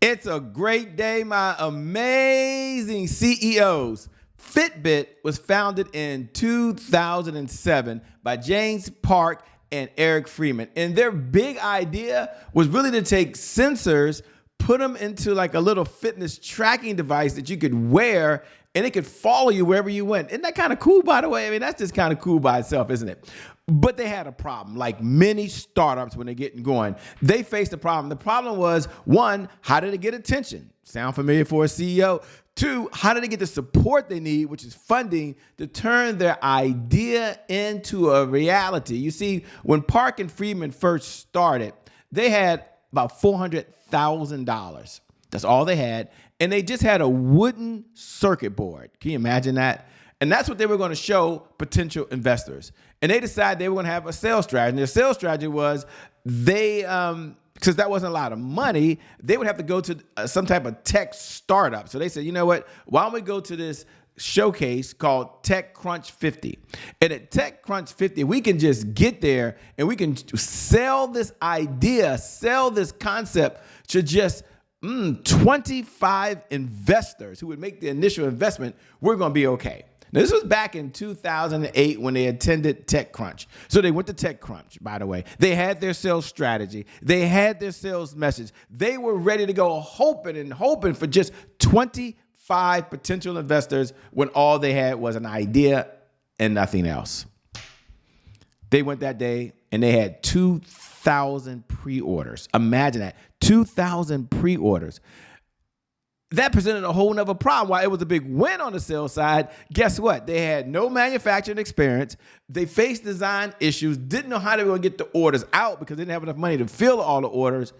It's a great day, my amazing CEOs. Fitbit was founded in 2007 by James Park and Eric Friedman. And their big idea was really to take sensors, put them into like a little fitness tracking device that you could wear, and it could follow you wherever you went. Isn't that kind of cool, by the way? I mean, that's just kind of cool by itself, isn't it? But they had a problem. Like many startups when they're getting going, they faced a problem. The problem was, one, how did they get attention? Sound familiar for a CEO? Two, how did they get the support they need, which is funding, to turn their idea into a reality? You see, when Park and Friedman first started, they had about $400,000. That's all they had. And they just had a wooden circuit board. Can you imagine that? And that's what they were going to show potential investors. And they decided they were going to have a sales strategy. And their sales strategy was because that wasn't a lot of money, they would have to go to some type of tech startup. So they said, you know what? Why don't we go to this showcase called TechCrunch 50? And at TechCrunch 50, we can just get there and we can sell this idea, sell this concept to just 25 investors who would make the initial investment. We're going to be okay. Now, this was back in 2008 when they attended TechCrunch. So they went to TechCrunch, by the way. They had their sales strategy. They had their sales message. They were ready to go hoping for just 25 potential investors when all they had was an idea and nothing else. They went that day and they had 2,000 pre-orders. Imagine that, 2,000 pre-orders. That presented a whole nother problem. While it was a big win on the sales side, guess what? They had no manufacturing experience. They faced design issues, didn't know how they were going to get the orders out because they didn't have enough money to fill all the orders.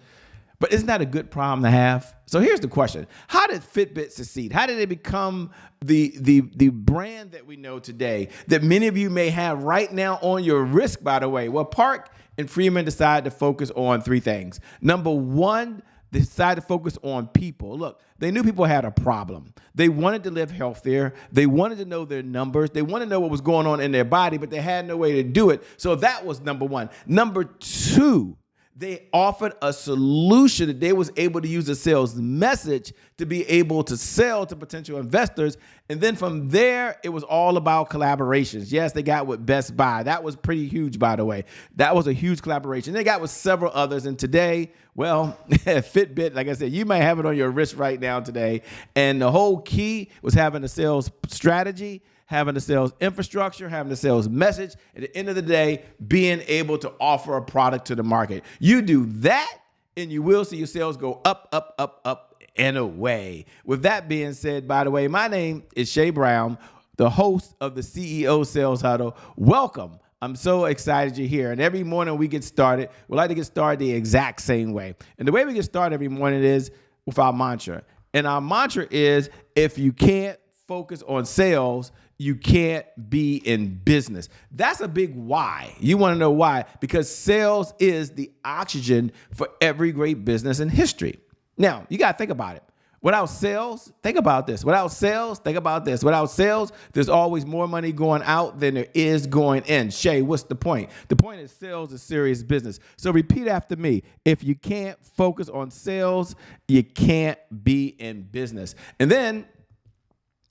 But isn't that a good problem to have? So here's the question. How did Fitbit succeed? How did they become the brand that we know today, that many of you may have right now on your wrist, by the way? Well, Park and Friedman decided to focus on three things. Number one, they decided to focus on people. Look, they knew people had a problem. They wanted to live healthier. They wanted to know their numbers. They wanted to know what was going on in their body, but they had no way to do it. So that was number one. Number two, they offered a solution that they was able to use a sales message to be able to sell to potential investors. And then from there, it was all about collaborations. Yes, they got with Best Buy. That was pretty huge, by the way. That was a huge collaboration. They got with several others. And today, well, Fitbit, like I said, you might have it on your wrist right now today. And the whole key was having a sales strategy, having the sales infrastructure, having the sales message. At the end of the day, being able to offer a product to the market. You do that, and you will see your sales go up, up, up, up, and away. With that being said, by the way, my name is Shay Brown, the host of the CEO Sales Huddle. Welcome. I'm so excited you're here. And every morning we get started, we like to get started the exact same way. And the way we get started every morning is with our mantra. And our mantra is, if you can't focus on sales, you can't be in business. That's a big why. You want to know why? Because sales is the oxygen for every great business in history. Now, you got to think about it. Without sales, think about this. Without sales, think about this. Without sales, there's always more money going out than there is going in. Shay, what's the point? The point is sales is serious business. So repeat after me. If you can't focus on sales, you can't be in business. And then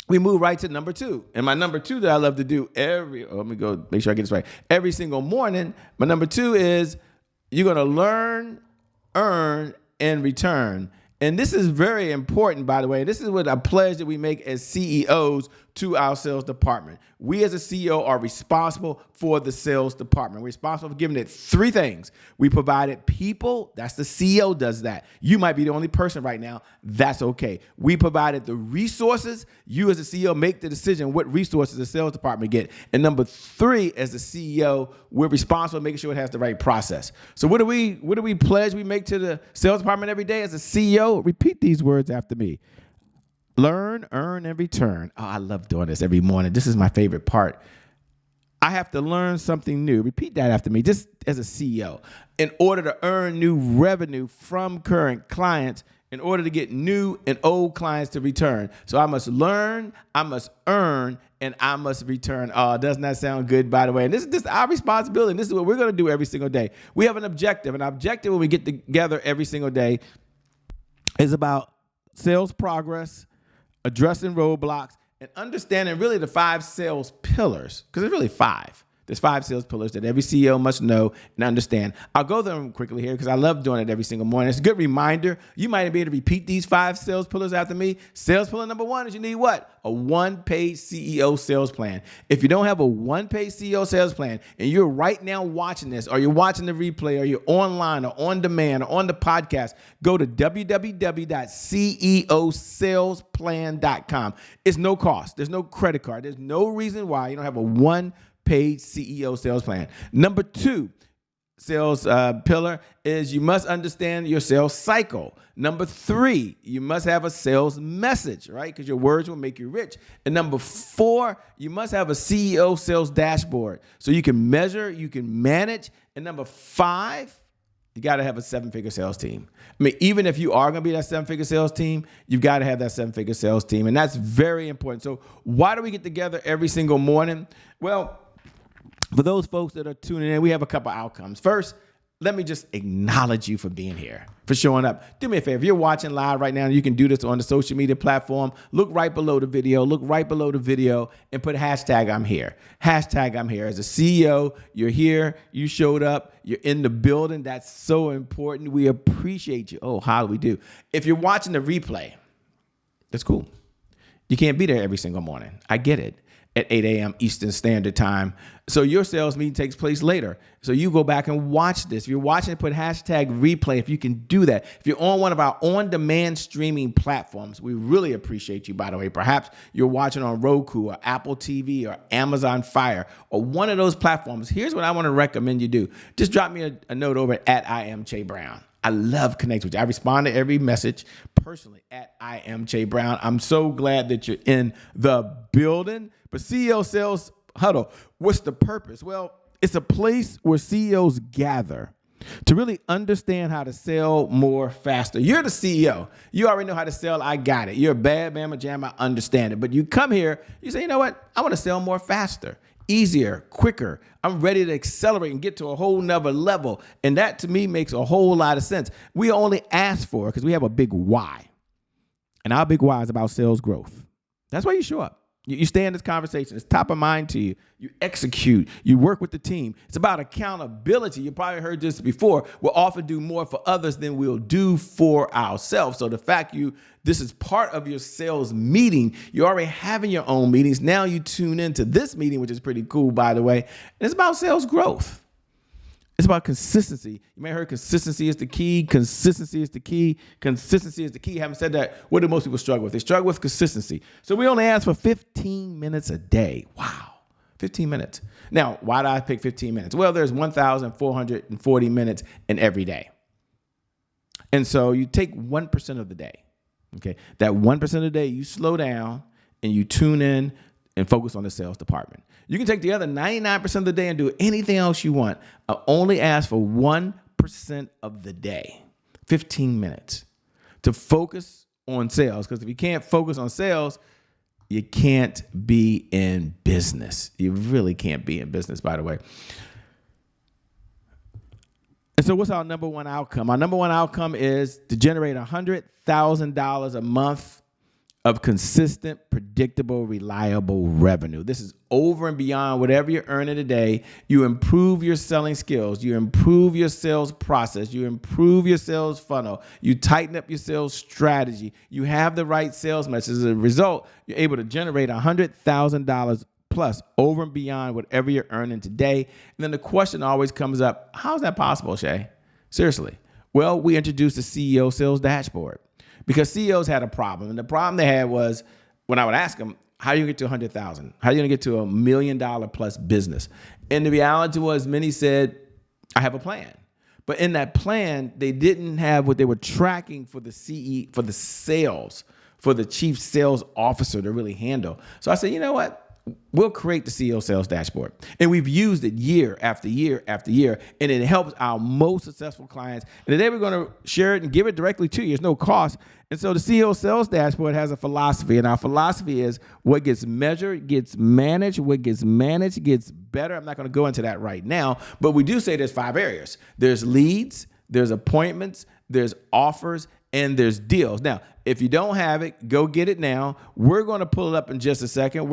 we move right to number two. And my number two that I love to do let me go make sure I get this right. Every single morning, my number two is you're going to learn, earn, and return. And this is very important, by the way. This is what a pledge that we make as CEOs to our sales department. We as a CEO are responsible for the sales department. We're responsible for giving it three things. We provided people. That's the CEO does that. You might be the only person right now. That's okay. We provided the resources. You as a CEO make the decision what resources the sales department get. And number three, as the CEO, we're responsible for making sure it has the right process. So what do we pledge we make to the sales department every day as a CEO? Repeat these words after me. Learn, earn, and return. Oh, I love doing this every morning. This is my favorite part. I have to learn something new. Repeat that after me, just as a CEO. In order to earn new revenue from current clients, in order to get new and old clients to return. So I must learn, I must earn, and I must return. Oh, doesn't that sound good, by the way? And this is our responsibility. And this is what we're going to do every single day. We have an objective. An objective when we get together every single day is about sales progress, addressing roadblocks, and understanding really the 5 sales pillars, because there's really 5. There's 5 sales pillars that every CEO must know and understand. I'll go through them quickly here because I love doing it every single morning. It's a good reminder. You might be able to repeat these 5 sales pillars after me. Sales pillar number 1 is you need what? A one-page CEO sales plan. If you don't have a one-page CEO sales plan and you're right now watching this, or you're watching the replay, or you're online or on demand or on the podcast, go to www.ceosalesplan.com. It's no cost. There's no credit card. There's no reason why you don't have a one-page CEO sales plan. Number 2 sales pillar is you must understand your sales cycle. Number 3, you must have a sales message, right? Because your words will make you rich. And number 4, you must have a CEO sales dashboard so you can measure, you can manage. And number 5, you got to have a 7-figure sales team. I mean, even if you are going to be that 7-figure sales team, you've got to have that 7-figure sales team. And that's very important. So why do we get together every single morning? Well, for those folks that are tuning in, we have a couple outcomes. First, let me just acknowledge you for being here, for showing up. Do me a favor. If you're watching live right now, you can do this on the social media platform. Look right below the video. And put hashtag I'm here. Hashtag I'm here. As a CEO, you're here. You showed up. You're in the building. That's so important. We appreciate you. Oh, how do we do? If you're watching the replay, that's cool. You can't be there every single morning. I get it. At 8 a.m. Eastern Standard Time. So your sales meeting takes place later. So you go back and watch this. If you're watching, put hashtag replay if you can do that. If you're on one of our on-demand streaming platforms, we really appreciate you, by the way. Perhaps you're watching on Roku or Apple TV or Amazon Fire or one of those platforms. Here's what I want to recommend you do. Just drop me a note over at I am Che Brown. I love connecting with you. I respond to every message personally at I am Che Brown. I'm so glad that you're in the building. But CEO Sales Huddle, what's the purpose? Well, it's a place where CEOs gather to really understand how to sell more faster. You're the CEO. You already know how to sell. I got it. You're a bad mamma jam. I understand it. But you come here, you say, you know what? I want to sell more faster, easier, quicker. I'm ready to accelerate and get to a whole nother level. And that to me makes a whole lot of sense. We only ask for it because we have a big why. And our big why is about sales growth. That's why you show up. You stay in this conversation. It's top of mind to you. You execute. You work with the team. It's about accountability. You probably heard this before. We'll often do more for others than we'll do for ourselves. So the fact this is part of your sales meeting, you're already having your own meetings. Now you tune into this meeting, which is pretty cool, by the way. And it's about sales growth. It's about consistency. You may have heard consistency is the key. Consistency is the key. Consistency is the key. Having said that, what do most people struggle with? They struggle with consistency. So we only ask for 15 minutes a day. Wow, 15 minutes. Now, why did I pick 15 minutes? Well, there's 1,440 minutes in every day. And so you take 1% of the day. Okay, that 1% of the day, you slow down and you tune in and focus on the sales department. You can take the other 99% of the day and do anything else you want. I only ask for 1% of the day, 15 minutes, to focus on sales. Because if you can't focus on sales, you can't be in business. You really can't be in business, by the way. And so what's our number one outcome? Our number one outcome is to generate $100,000 a month of consistent, predictable, reliable revenue. This is over and beyond whatever you're earning today. You improve your selling skills. You improve your sales process. You improve your sales funnel. You tighten up your sales strategy. You have the right sales message. As a result, you're able to generate $100,000 plus over and beyond whatever you're earning today. And then the question always comes up, how is that possible, Shay? Seriously. Well, we introduced the CEO Sales Dashboard. Because CEOs had a problem. And the problem they had was when I would ask them, how are you going to get to 100,000? How are you going to get to $1 million plus business? And the reality was many said, I have a plan. But in that plan, they didn't have what they were tracking for the for the sales, for the chief sales officer to really handle. So I said, you know what? We'll create the CEO Sales Dashboard. And we've used it year after year after year, and it helps our most successful clients. And today we're going to share it and give it directly to you. There's no cost. And so the CEO Sales Dashboard has a philosophy, and our philosophy is what gets measured gets managed. What gets managed gets better. I'm not going to go into that right now, but we do say there's 5 areas. There's leads, there's appointments, there's offers, and there's deals. Now, if you don't have it, go get it now. We're going to pull it up in just a second.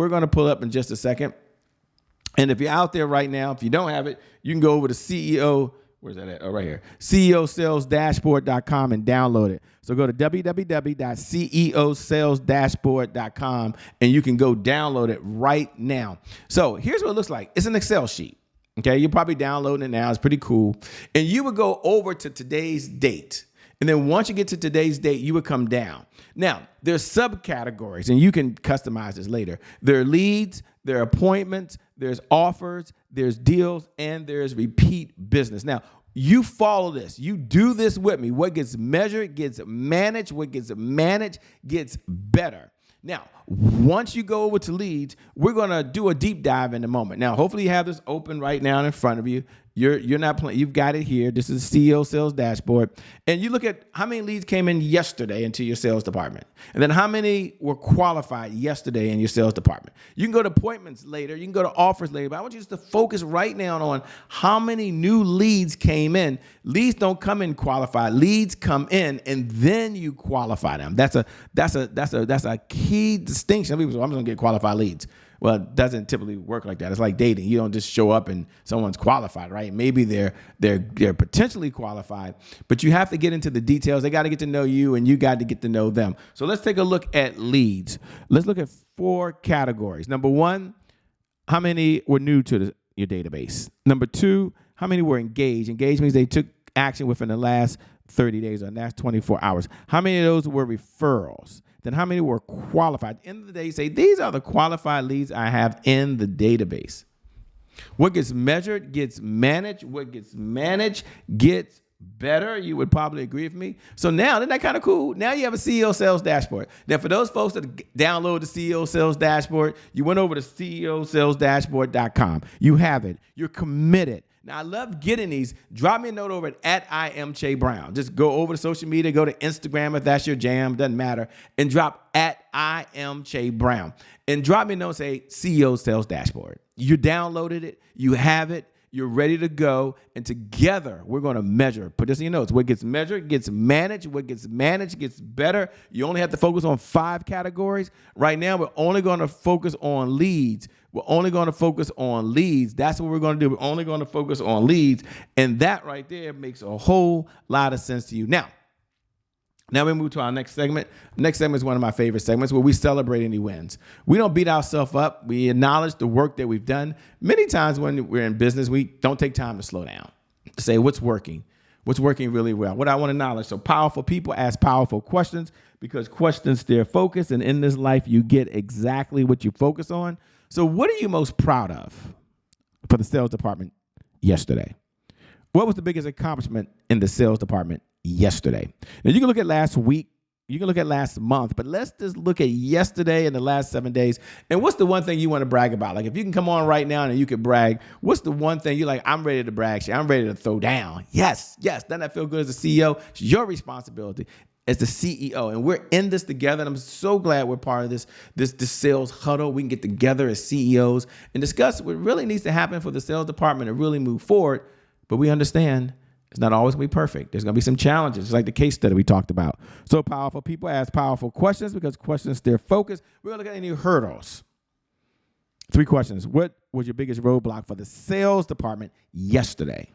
And if you're out there right now, if you don't have it, you can go over to CEO. Where's that at? Oh, right here. CEOsalesdashboard.com and download it. So go to www.ceosalesdashboard.com and you can go download it right now. So here's what it looks like. It's an Excel sheet. Okay, you're probably downloading it now. It's pretty cool. And you would go over to today's date. And then once you get to today's date, you would come down. Now, there's subcategories, and you can customize this later. There are leads, there are appointments, there's offers, there's deals, and there's repeat business. Now, you follow this. You do this with me. What gets measured gets managed. What gets managed gets better. Now, once you go over to leads, we're going to do a deep dive in a moment. Now, hopefully you have this open right now in front of you. You're not playing. You've got it here. This is CEO Sales Dashboard. And you look at how many leads came in yesterday into your sales department. And then how many were qualified yesterday in your sales department. You can go to appointments later. You can go to offers later. But I want you just to focus right now on how many new leads came in. Leads don't come in qualified. Leads come in and then you qualify them. That's a key distinction. People say, I'm just going to get qualified leads. Well, it doesn't typically work like that. It's like dating. You don't just show up and someone's qualified, right? Maybe they're potentially qualified, but you have to get into the details. They got to get to know you, and you got to get to know them. So let's take a look at leads. Let's look at 4 categories. Number 1, how many were new to your database? Number 2, how many were engaged? Engaged means they took action within the last 30 days or the last 24 hours. How many of those were referrals? Then how many were qualified? At the end of the day, say, these are the qualified leads I have in the database. What gets measured gets managed. What gets managed gets better. You would probably agree with me. So now, isn't that kind of cool? Now you have a CEO Sales Dashboard. Now, for those folks that download the CEO Sales Dashboard, you went over to ceosalesdashboard.com. You have it. You're committed. Now, I love getting these. Drop me a note over at I am Che Brown. Just go over to social media, go to Instagram if that's your jam, doesn't matter, and drop at I am Che Brown. And drop me a note and say CEO Sales Dashboard. You downloaded it, you have it, you're ready to go, and together we're going to measure. Put this in your notes. What gets measured gets managed. What gets managed gets better. You only have to focus on 5 categories. Right now, we're only going to focus on leads. We're only going to focus on leads. That's what we're going to do. We're only going to focus on leads. And that right there makes a whole lot of sense to you. Now we move to our next segment. Next segment is one of my favorite segments where we celebrate any wins. We don't beat ourselves up. We acknowledge the work that we've done. Many times when we're in business, we don't take time to slow down, to say what's working really well, what I want to acknowledge. So powerful people ask powerful questions because questions steer focus. And in this life, you get exactly what you focus on. So what are you most proud of for the sales department yesterday? What was the biggest accomplishment in the sales department yesterday? Now, you can look at last week, you can look at last month, but let's just look at yesterday and the last 7 days. And what's the one thing you want to brag about? Like, if you can come on right now and you could brag, what's the one thing you're like, I'm ready to brag, I'm ready to throw down? Yes. Doesn't that feel good as a CEO? It's your responsibility as the CEO. And we're in this together. And I'm so glad we're part of this sales huddle. We can get together as CEOs and discuss what really needs to happen for the sales department to really move forward. But we understand it's not always going to be perfect. There's going to be some challenges, just like the case study we talked about. So powerful people ask powerful questions because questions steer focus. We're going to look at any hurdles. 3 questions. What was your biggest roadblock for the sales department yesterday?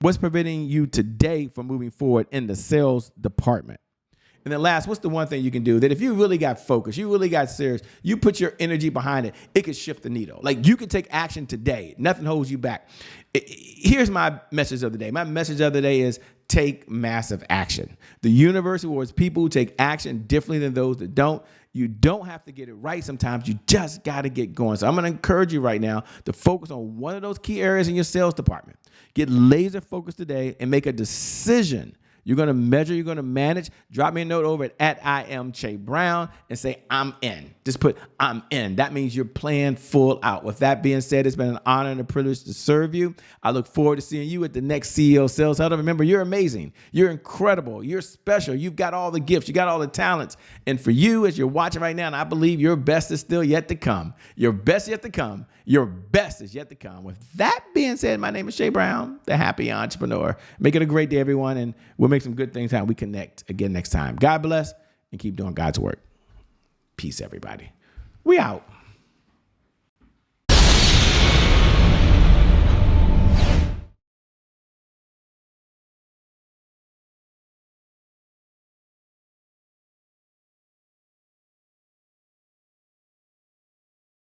What's preventing you today from moving forward in the sales department? And then last, what's the one thing you can do that if you really got focused, you really got serious, you put your energy behind it, it could shift the needle. Like, you could take action today. Nothing holds you back. Here's my message of the day. My message of the day is take massive action. The universe rewards people who take action differently than those that don't. You don't have to get it right sometimes. You just got to get going. So I'm going to encourage you right now to focus on one of those key areas in your sales department. Get laser focused today and make a decision. You're going to measure, you're going to manage. Drop me a note over at I am Che Brown and say, I'm in. Just put, I'm in. That means you're playing full out. With that being said, it's been an honor and a privilege to serve you. I look forward to seeing you at the next CEO Sales Huddle. Remember, you're amazing. You're incredible. You're special. You've got all the gifts. You got all the talents. And for you, as you're watching right now, and I believe your best is still yet to come. Your best yet to come. Your best is yet to come. With that being said, my name is Che Brown, the happy entrepreneur. Make it a great day, everyone. And we'll going to make some good things happen. We connect again next time. God bless and keep doing God's work. Peace, everybody. We out.